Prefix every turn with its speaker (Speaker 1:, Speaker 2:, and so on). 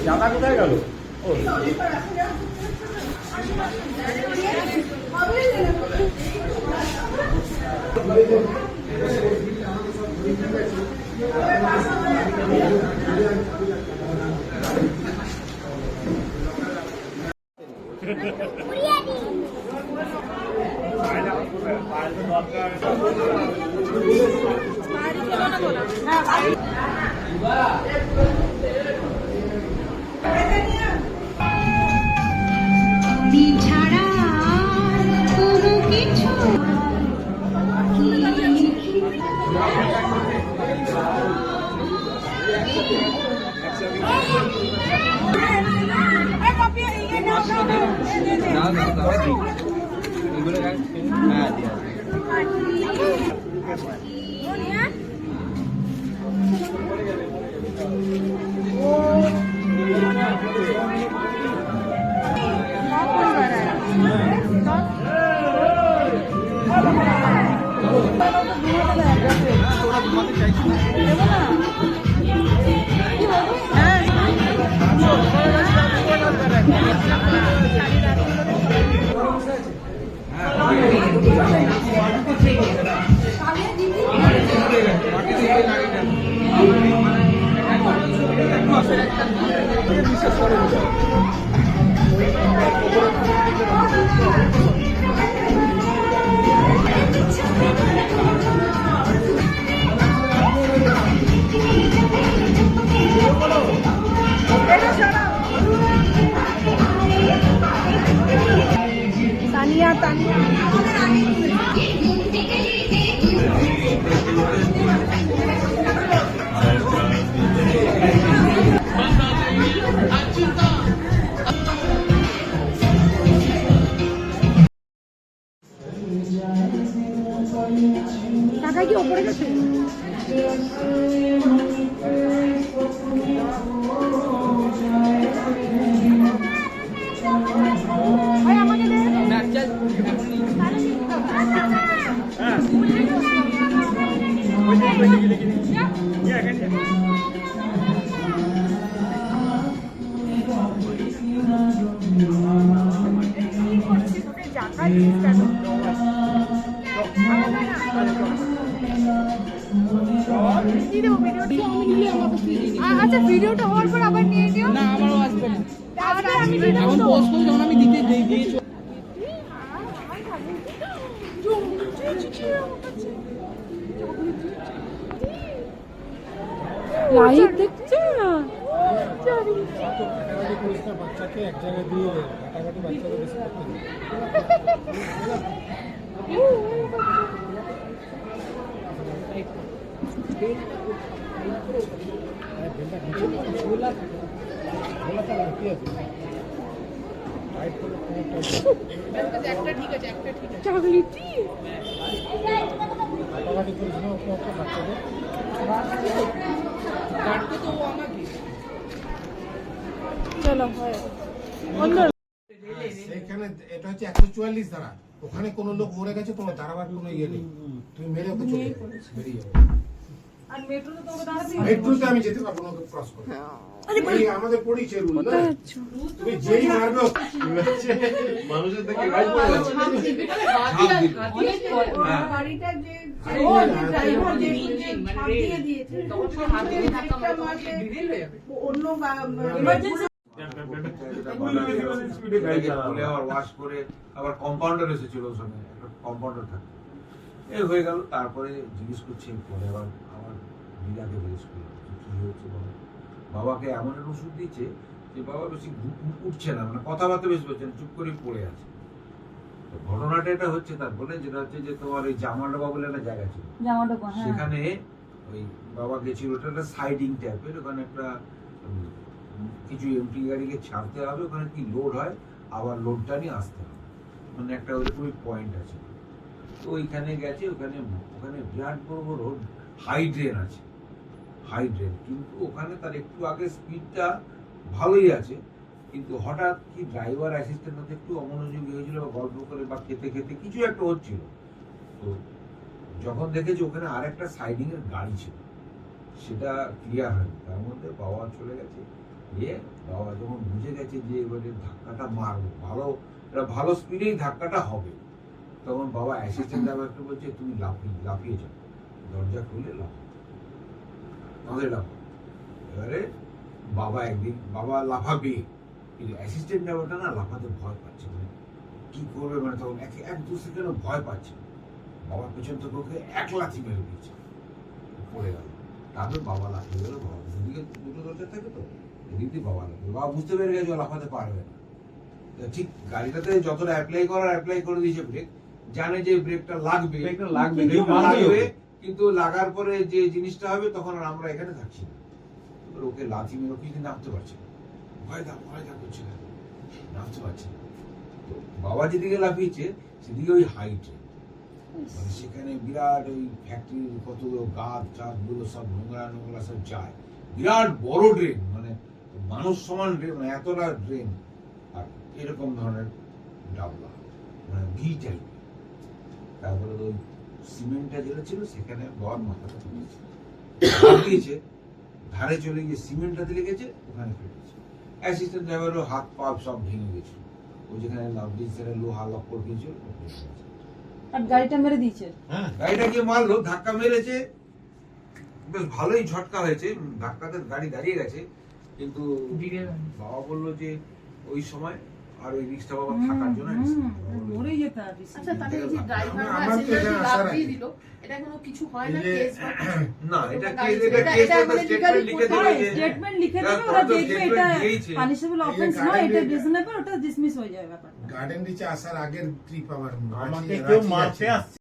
Speaker 1: চাঁদা কোথায় গেল?
Speaker 2: টাকা কি ওপরে গেছে? আচ্ছা ভিডিওটা হওয়ার পর আবার নিয়ে নিও। না আমারও আসবে না, আমি এখন পোস্ট করব যখন আমি দিতে দিয়ে লাইভ দেখছে না। বাচ্চাকে এক জায়গায় দিয়ে দেয়, কাটাকাটি বাচ্চাকে বেশি
Speaker 3: এখানে এটা হচ্ছে 144 ধারা। ওখানে কোনো লোক মরে গেছে, তোমার দাঁড়াবার কোনো ইয়ে নেই, তুমি মেরে ওকে চলে বেরিয়ে যাবে। আর মেট্রোতে আমি যেতে পারবো না, ক্রস করে। আমাদের পড়িয়েছে রুল, তুমি যেই মারবে মানুষের থেকে গাড়ি পড়ে যাচ্ছে। গাড়িটা যে ড্রাইভার যে দিয়ে দিয়েছে তখন হাতে ধাক্কা মারলে অন্য ইমার্জেন্সি ওয়াশ করে আবার কম্পাউন্ডার এসেছিল, কম্পাউন্ডার থাকে এই হয়ে গেল। তারপরে জিজ্ঞেস করছি, পরে আবার আমার দিদাকে জিজ্ঞেস করলাম কি হয়েছে বলো। বাবাকে এমন একটা ওষুধ দিয়েছে যে বাবা বেশি উঠছে না, মানে কথাবার্তা বেশি বলছে না, চুপ করে পড়ে আছে। তো ঘটনাটা এটা হচ্ছে তারপরে যেটা হচ্ছে যে তোমার ওই জামাডোবা বলে একটা জায়গা ছিল, সেখানে ওই বাবা গেছিল, ওটা একটা সাইডিং টাইপের, ওখানে একটা কিছু এমটি গাড়িকে ছাড়তে হবে, ওখানে কি লোড হয় আবার লোডটা নিয়ে আসতে হবে, মানে একটা ওই পয়েন্ট আছে। তো ওইখানে গেছে, ওখানে বিরাট বড় বড় হাই ড্রেন আছে, হাই ড্রেন, কিন্তু ওখানে তার একটু আগে স্পিডটা ভালোই আছে, কিন্তু হঠাৎ কি ড্রাইভার অ্যাসিস্ট্যান্ট একটু অমনোযোগী হয়েছিল বা গল্প করে বা খেতে খেতে কিছু একটা হচ্ছিল। তো যখন দেখেছি ওখানে আর একটা সাইডিং এর গাড়ি ছিল, সেটা ক্লিয়ার হয়নি, তার মধ্যে বাবা চলে গেছে। দিয়ে বাবা যখন বুঝে গেছে যে এবারে ধাক্কাটা মারবো, ভালো স্পিডেই ধাক্কাটা হবে, তখন বাবা অ্যাসিস্ট্যান্ট ড্রাইভারকে বলছে তুমি লাফিয়ে যাও, দরজা খুলে লাফাও, আমাদের লাফাও। এবারে বাবা লাফাবে, কিন্তু অ্যাসিস্ট্যান্ট ড্রাইভারটা না লাফাতে ভয় পাচ্ছে, মানে কি করবে, মানে তখন এক দু সেকেন্ড ভয় পাচ্ছে। বাবার পেছন থেকে ওকে এক লাথি মেরে দিয়েছে, পড়ে গেল। তারপর বাবা লাফিয়ে গেল, বাবা দুদিকে দুটো দরজা থাকে তো, এদিক দিয়ে বাবা লাফিয়ে, বাবা বুঝতে পেরে গেছে ও লাফাতে পারবে না। ঠিক গাড়িটাতে যতটা অ্যাপ্লাই করে দিয়েছে ব্রেক, জানে যে ব্রেকটা লাগবে, কিন্তু লাগার পরে যে জিনিসটা হবে তখন আর আমরা এখানে থাকছি না। ওকে লাথি মেরে কিন্তু নামতে পারছে না, ভয় দা করছে না, নামতে পারছে না। তো বাবা যেদিকে লাফিয়েছে সেদিকে ওই হাইটে, মানে সেখানে বিরাট ওই ফ্যাক্টরির কতগুলো গাছ গুলো সব নোংরা সব যায়, বিরাট বড় ড্রেন, মানে মানুষ সমান ড্রেন, মানে এতটা ড্রেন, আর এরকম ধরনের ডাবলা, মানে ভি টাইপ। তারপরে ওই সিমেন্টটা যেটা ছিল সেখানে বাবার মাথাটা দিয়েছে, ধারে চলে গিয়ে সিমেন্টটা দিলে গেছে, ওখানে ফেটেছে। অ্যাসিস্ট্যান্ট ড্রাইভারও হাত পা সব ভেঙে গেছিল, ও যেখানে লাভ দিয়েছে লোহা লক্কর দিয়েছিল,
Speaker 1: আর গাড়িটা মেরে দিয়েছে।
Speaker 3: হ্যাঁ, গাড়িটা গিয়ে মারলো, ধাক্কা মেরেছে, বেশ ভালোই ঝটকা হয়েছে, ধাক্কাতে গাড়ি দাঁড়িয়ে গেছে। কিন্তু বাবা বললো যে ওই সময় আর ওই রিক্সটা বাবা থাকার জন্য
Speaker 1: মরে যেতে।
Speaker 2: আচ্ছা, তাহলে এই যে ড্রাইভাররা অ্যাক্সিডেন্টে লাফ দিয়ে দিল, এটা কোনো কিছু হয় না, কেস বা
Speaker 3: না, এটা
Speaker 1: স্টেটমেন্ট লিখে দেবে, ওরা দেখবে এটা পানিশেবল অফেন্স নয়, এটা রিজনেবল, ওটা ডিসমিস হয়ে যাবে ব্যাপারটা।
Speaker 4: গার্ডেন রিচে আসার আগের ট্রিপ আমার
Speaker 5: আমাকে কেউ মারতে আসছে।